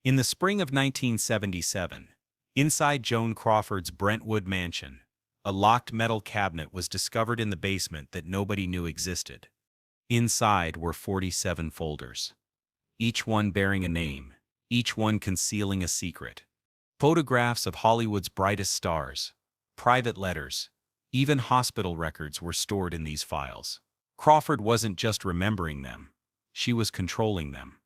In the spring of 1977, inside Joan Crawford's Brentwood mansion, a locked metal cabinet was discovered in the basement that nobody knew existed. Inside were 47 folders, each one bearing a name, each one concealing a secret. Photographs of Hollywood's brightest stars, private letters, even hospital records were stored in these files. Crawford wasn't just remembering them, she was controlling them.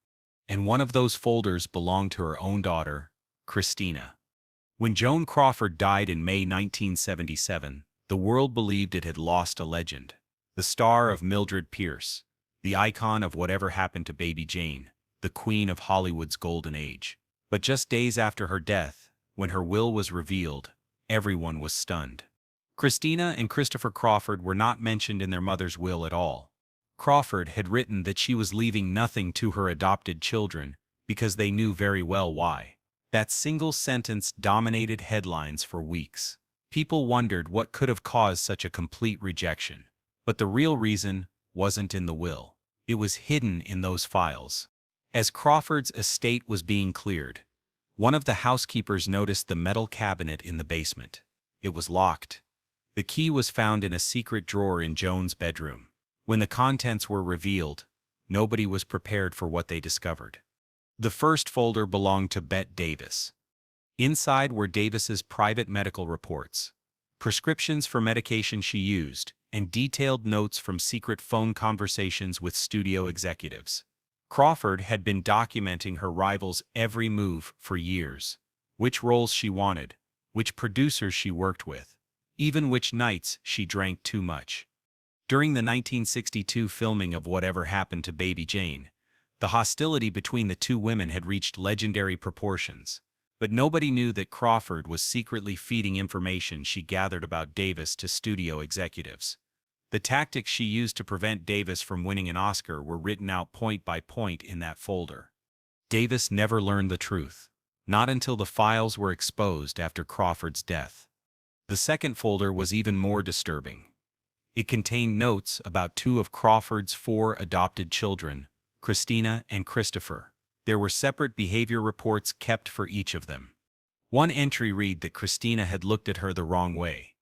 And one of those folders belonged to her own daughter, Christina. When Joan Crawford died in May 1977, the world believed it had lost a legend. The star of Mildred Pierce, the icon of whatever happened to Baby Jane, the queen of Hollywood's golden age. But just days after her death, when her will was revealed, everyone was stunned. Christina and Christopher Crawford were not mentioned in their mother's will at all. Crawford had written that she was leaving nothing to her adopted children because they knew very well why. That single sentence dominated headlines for weeks. People wondered what could have caused such a complete rejection. But the real reason wasn't in the will. It was hidden in those files. As Crawford's estate was being cleared, one of the housekeepers noticed the metal cabinet in the basement. It was locked. The key was found in a secret drawer in Joan's bedroom. When the contents were revealed, nobody was prepared for what they discovered. The first folder belonged to Bette Davis. Inside were Davis's private medical reports, prescriptions for medication she used, and detailed notes from secret phone conversations with studio executives. Crawford had been documenting her rival's every move for years. Which roles she wanted, which producers she worked with, even which nights she drank too much. During the 1962 filming of Whatever Happened to Baby Jane, the hostility between the two women had reached legendary proportions. But nobody knew that Crawford was secretly feeding information she gathered about Davis to studio executives. The tactics she used to prevent Davis from winning an Oscar were written out point by point in that folder. Davis never learned the truth, not until the files were exposed after Crawford's death. The second folder was even more disturbing. It contained notes about two of Crawford's 4 adopted children, Christina and Christopher. There were separate behavior reports kept for each of them. One entry read that Christina had looked at her the wrong way.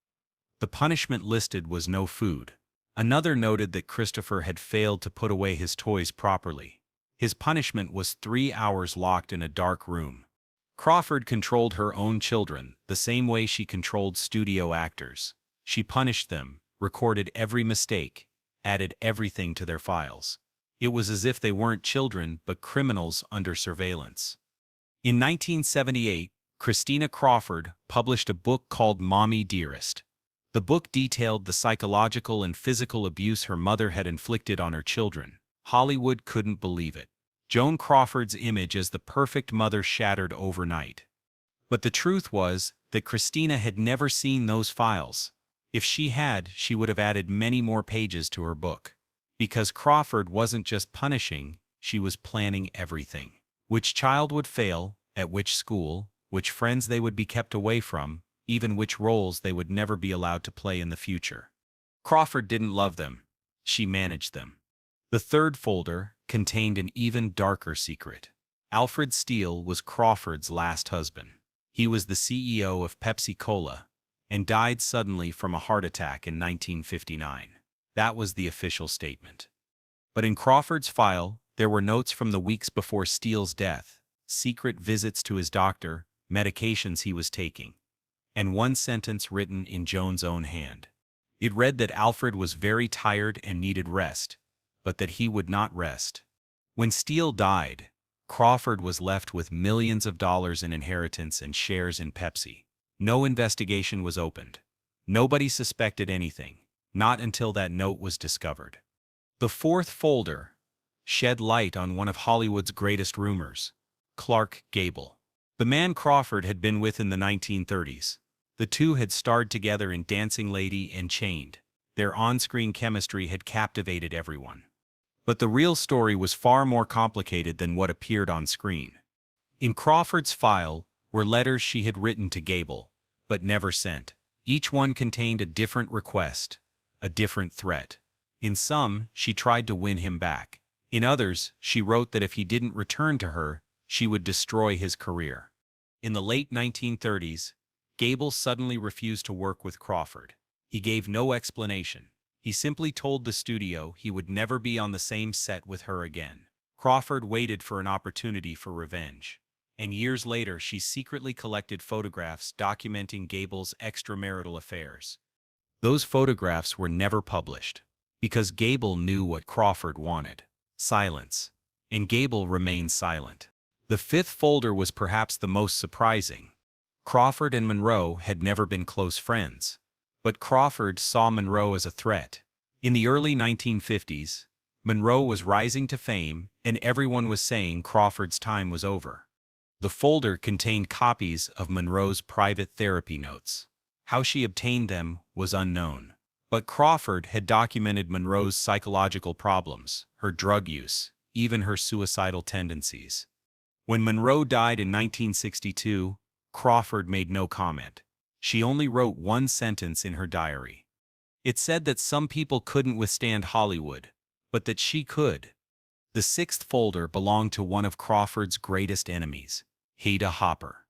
The punishment listed was no food. Another noted that Christopher had failed to put away his toys properly. His punishment was 3 hours locked in a dark room. Crawford controlled her own children the same way she controlled studio actors. She punished them, recorded every mistake, added everything to their files. It was as if they weren't children but criminals under surveillance. In 1978, Christina Crawford published a book called Mommy Dearest. The book detailed the psychological and physical abuse her mother had inflicted on her children. Hollywood couldn't believe it. Joan Crawford's image as the perfect mother shattered overnight. But the truth was that Christina had never seen those files. If she had, she would have added many more pages to her book. Because Crawford wasn't just punishing, she was planning everything. Which child would fail, at which school, which friends they would be kept away from, even which roles they would never be allowed to play in the future. Crawford didn't love them. She managed them. The third folder contained an even darker secret. Alfred Steele was Crawford's last husband. He was the CEO of Pepsi-Cola and died suddenly from a heart attack in 1959. That was the official statement. But in Crawford's file, there were notes from the weeks before Steele's death, secret visits to his doctor, medications he was taking, and one sentence written in Joan's own hand. It read that Alfred was very tired and needed rest, but that he would not rest. When Steele died, Crawford was left with millions of dollars in inheritance and shares in Pepsi. No investigation was opened. Nobody suspected anything, not until that note was discovered. The fourth folder shed light on one of Hollywood's greatest rumors, Clark Gable. The man Crawford had been with in the 1930s. The two had starred together in Dancing Lady and Chained. Their on-screen chemistry had captivated everyone. But the real story was far more complicated than what appeared on screen. In Crawford's file were letters she had written to Gable, but never sent. Each one contained a different request, a different threat. In some, she tried to win him back. In others, she wrote that if he didn't return to her, she would destroy his career. In the late 1930s, Gable suddenly refused to work with Crawford. He gave no explanation. He simply told the studio he would never be on the same set with her again. Crawford waited for an opportunity for revenge. And years later, she secretly collected photographs documenting Gable's extramarital affairs. Those photographs were never published, because Gable knew what Crawford wanted: silence. And Gable remained silent. The fifth folder was perhaps the most surprising. Crawford and Monroe had never been close friends, but Crawford saw Monroe as a threat. In the early 1950s, Monroe was rising to fame, and everyone was saying Crawford's time was over. The folder contained copies of Monroe's private therapy notes. How she obtained them was unknown. But Crawford had documented Monroe's psychological problems, her drug use, even her suicidal tendencies. When Monroe died in 1962, Crawford made no comment. She only wrote one sentence in her diary. It said that some people couldn't withstand Hollywood, but that she could. The sixth folder belonged to one of Crawford's greatest enemies, Hedda Hopper.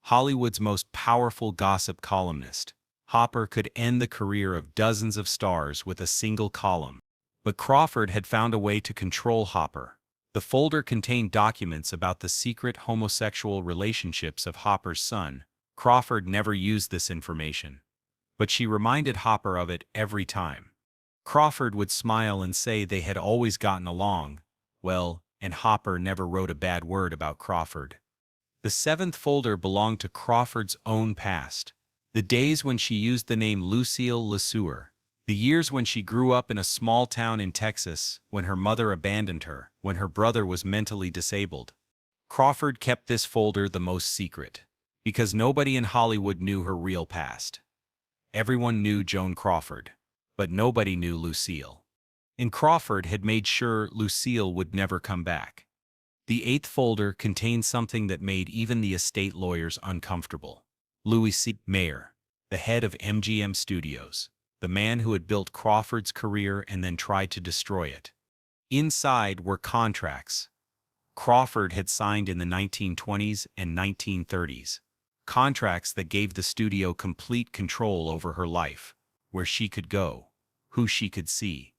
Hollywood's most powerful gossip columnist, Hopper could end the career of dozens of stars with a single column. But Crawford had found a way to control Hopper. The folder contained documents about the secret homosexual relationships of Hopper's son. Crawford never used this information, but she reminded Hopper of it every time. Crawford would smile and say they had always gotten along well, and Hopper never wrote a bad word about Crawford. The seventh folder belonged to Crawford's own past. The days when she used the name Lucille LeSueur. The years when she grew up in a small town in Texas, when her mother abandoned her, when her brother was mentally disabled. Crawford kept this folder the most secret, because nobody in Hollywood knew her real past. Everyone knew Joan Crawford, but nobody knew Lucille. And Crawford had made sure Lucille would never come back. The eighth folder contained something that made even the estate lawyers uncomfortable. Louis C. Mayer, the head of MGM Studios, the man who had built Crawford's career and then tried to destroy it. Inside were contracts Crawford had signed in the 1920s and 1930s. Contracts that gave the studio complete control over her life, where she could go, who she could see,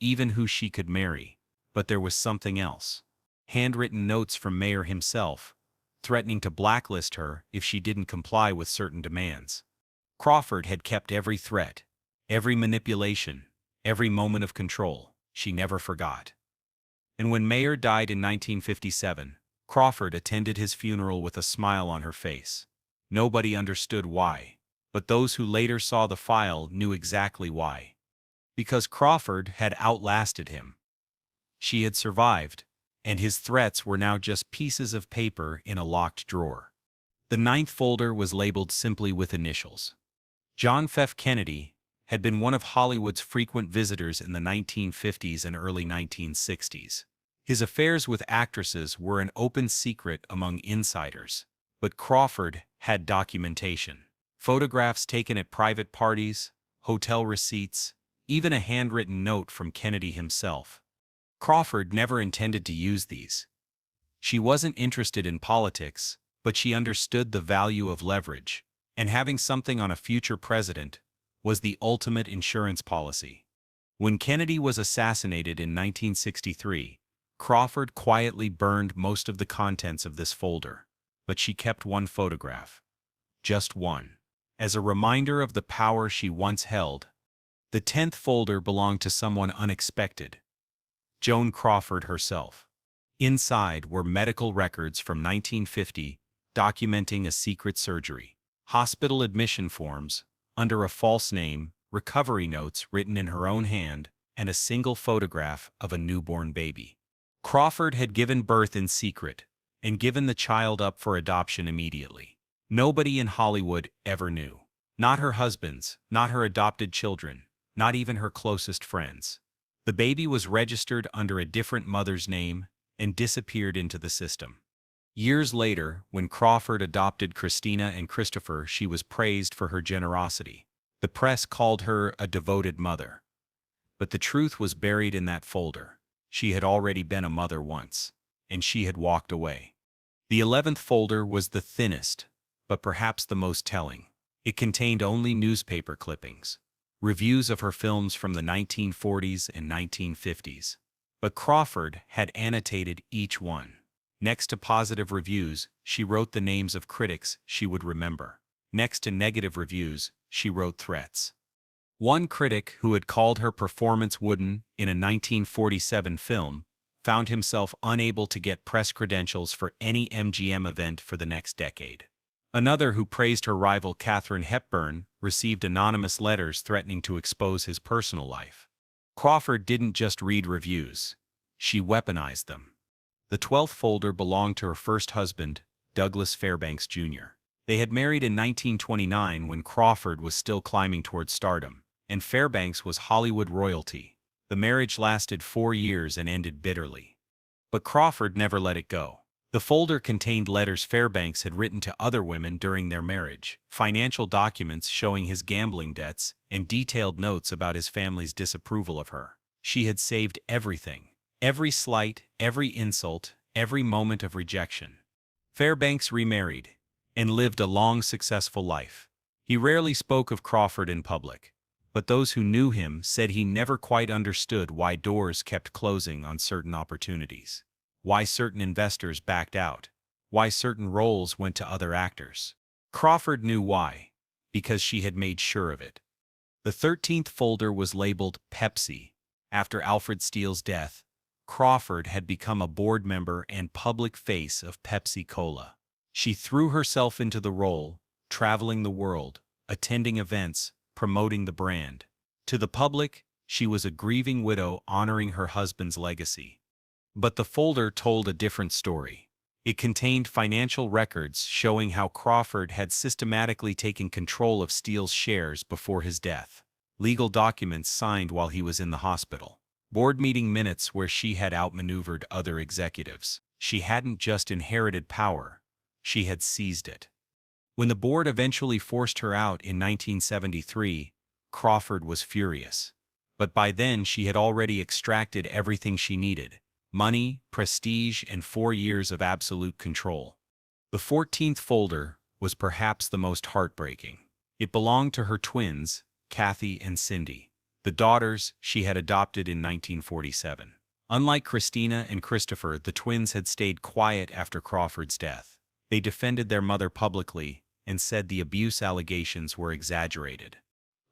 even who she could marry. But there was something else. Handwritten notes from Mayer himself, threatening to blacklist her if she didn't comply with certain demands. Crawford had kept every threat, every manipulation, every moment of control. She never forgot. And when Mayer died in 1957, Crawford attended his funeral with a smile on her face. Nobody understood why, but those who later saw the file knew exactly why. Because Crawford had outlasted him. She had survived, and his threats were now just pieces of paper in a locked drawer. The ninth folder was labeled simply with initials. John F. Kennedy had been one of Hollywood's frequent visitors in the 1950s and early 1960s. His affairs with actresses were an open secret among insiders, but Crawford had documentation. Photographs taken at private parties, hotel receipts, even a handwritten note from Kennedy himself. Crawford never intended to use these. She wasn't interested in politics, but she understood the value of leverage, and having something on a future president was the ultimate insurance policy. When Kennedy was assassinated in 1963, Crawford quietly burned most of the contents of this folder, but she kept one photograph. Just one. As a reminder of the power she once held. The 10th folder belonged to someone unexpected. Joan Crawford herself. Inside were medical records from 1950 documenting a secret surgery, hospital admission forms, under a false name, recovery notes written in her own hand, and a single photograph of a newborn baby. Crawford had given birth in secret, and given the child up for adoption immediately. Nobody in Hollywood ever knew. Not her husbands, not her adopted children, not even her closest friends. The baby was registered under a different mother's name and disappeared into the system. Years later, when Crawford adopted Christina and Christopher, she was praised for her generosity. The press called her a devoted mother. But the truth was buried in that folder. She had already been a mother once, and she had walked away. The 11th folder was the thinnest, but perhaps the most telling. It contained only newspaper clippings, reviews of her films from the 1940s and 1950s. But Crawford had annotated each one. Next to positive reviews, she wrote the names of critics she would remember. Next to negative reviews, she wrote threats. One critic who had called her performance wooden in a 1947 film found himself unable to get press credentials for any MGM event for the next decade. Another who praised her rival Katharine Hepburn received anonymous letters threatening to expose his personal life. Crawford didn't just read reviews. She weaponized them. The 12th folder belonged to her first husband, Douglas Fairbanks Jr. They had married in 1929 when Crawford was still climbing toward stardom, and Fairbanks was Hollywood royalty. The marriage lasted 4 years and ended bitterly. But Crawford never let it go. The folder contained letters Fairbanks had written to other women during their marriage, financial documents showing his gambling debts, and detailed notes about his family's disapproval of her. She had saved everything. Every slight, every insult, every moment of rejection. Fairbanks remarried and lived a long, successful life. He rarely spoke of Crawford in public, but those who knew him said he never quite understood why doors kept closing on certain opportunities, why certain investors backed out, why certain roles went to other actors. Crawford knew why, because she had made sure of it. The 13th folder was labeled Pepsi. After Alfred Steele's death, Crawford had become a board member and public face of Pepsi-Cola. She threw herself into the role, traveling the world, attending events, promoting the brand. To the public, she was a grieving widow honoring her husband's legacy. But the folder told a different story. It contained financial records showing how Crawford had systematically taken control of Steele's shares before his death. Legal documents signed while he was in the hospital. Board meeting minutes where she had outmaneuvered other executives. She hadn't just inherited power, she had seized it. When the board eventually forced her out in 1973, Crawford was furious. But by then she had already extracted everything she needed: money, prestige, and 4 years of absolute control. The 14th folder was perhaps the most heartbreaking. It belonged to her twins, Kathy and Cindy, the daughters she had adopted in 1947. Unlike Christina and Christopher, the twins had stayed quiet after Crawford's death. They defended their mother publicly and said the abuse allegations were exaggerated.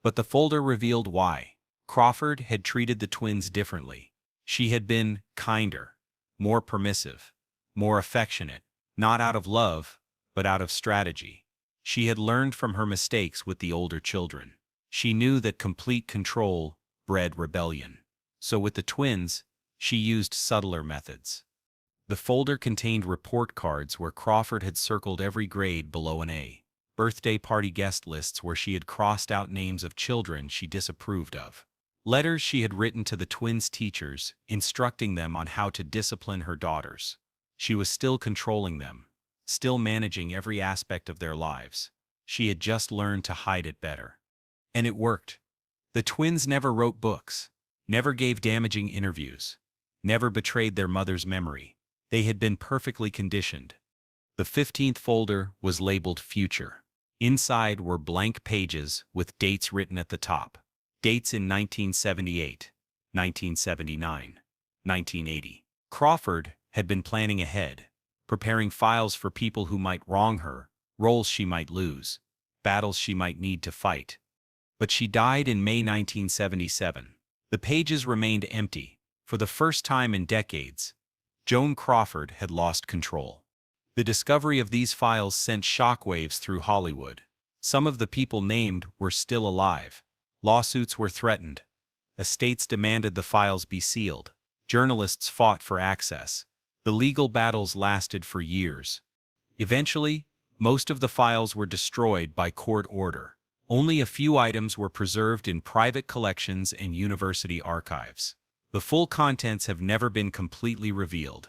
But the folder revealed why. Crawford had treated the twins differently. She had been kinder, more permissive, more affectionate, not out of love, but out of strategy. She had learned from her mistakes with the older children. She knew that complete control bred rebellion. So with the twins, she used subtler methods. The folder contained report cards where Crawford had circled every grade below an A, birthday party guest lists where she had crossed out names of children she disapproved of, letters she had written to the twins' teachers, instructing them on how to discipline her daughters. She was still controlling them, still managing every aspect of their lives. She had just learned to hide it better. And it worked. The twins never wrote books, never gave damaging interviews, never betrayed their mother's memory. They had been perfectly conditioned. The 15th folder was labeled Future. Inside were blank pages with dates written at the top. Dates in 1978, 1979, 1980. Crawford had been planning ahead, preparing files for people who might wrong her, roles she might lose, battles she might need to fight. But she died in May 1977. The pages remained empty. For the first time in decades, Joan Crawford had lost control. The discovery of these files sent shockwaves through Hollywood. Some of the people named were still alive. Lawsuits were threatened. Estates demanded the files be sealed. Journalists fought for access. The legal battles lasted for years. Eventually, most of the files were destroyed by court order. Only a few items were preserved in private collections and university archives. The full contents have never been completely revealed.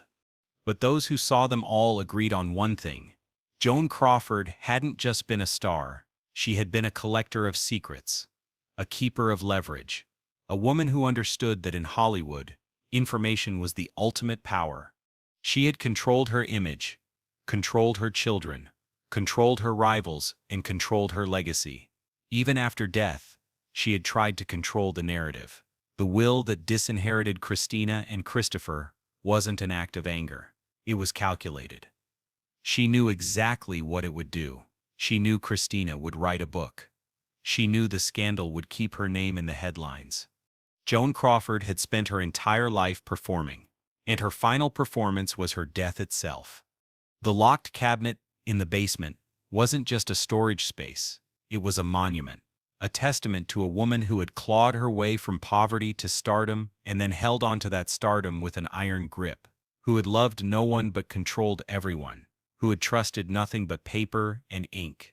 But those who saw them all agreed on one thing. Joan Crawford hadn't just been a star, she had been a collector of secrets, a keeper of leverage, a woman who understood that in Hollywood, information was the ultimate power. She had controlled her image, controlled her children, controlled her rivals, and controlled her legacy. Even after death, she had tried to control the narrative. The will that disinherited Christina and Christopher wasn't an act of anger. It was calculated. She knew exactly what it would do. She knew Christina would write a book. She knew the scandal would keep her name in the headlines. Joan Crawford had spent her entire life performing, and her final performance was her death itself. The locked cabinet in the basement wasn't just a storage space, it was a monument, a testament to a woman who had clawed her way from poverty to stardom and then held on to that stardom with an iron grip, who had loved no one but controlled everyone, who had trusted nothing but paper and ink.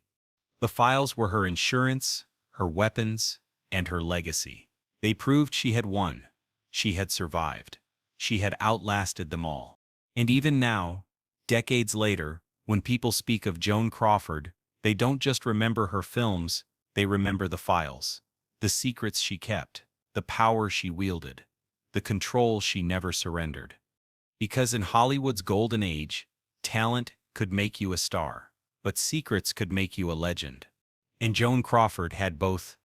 The files were her insurance, her weapons, and her legacy. They proved she had won. She had survived. She had outlasted them all. And even now, decades later, when people speak of Joan Crawford, they don't just remember her films, they remember the files, the secrets she kept, the power she wielded, the control she never surrendered. Because in Hollywood's golden age, talent could make you a star, but secrets could make you a legend. And Joan Crawford had both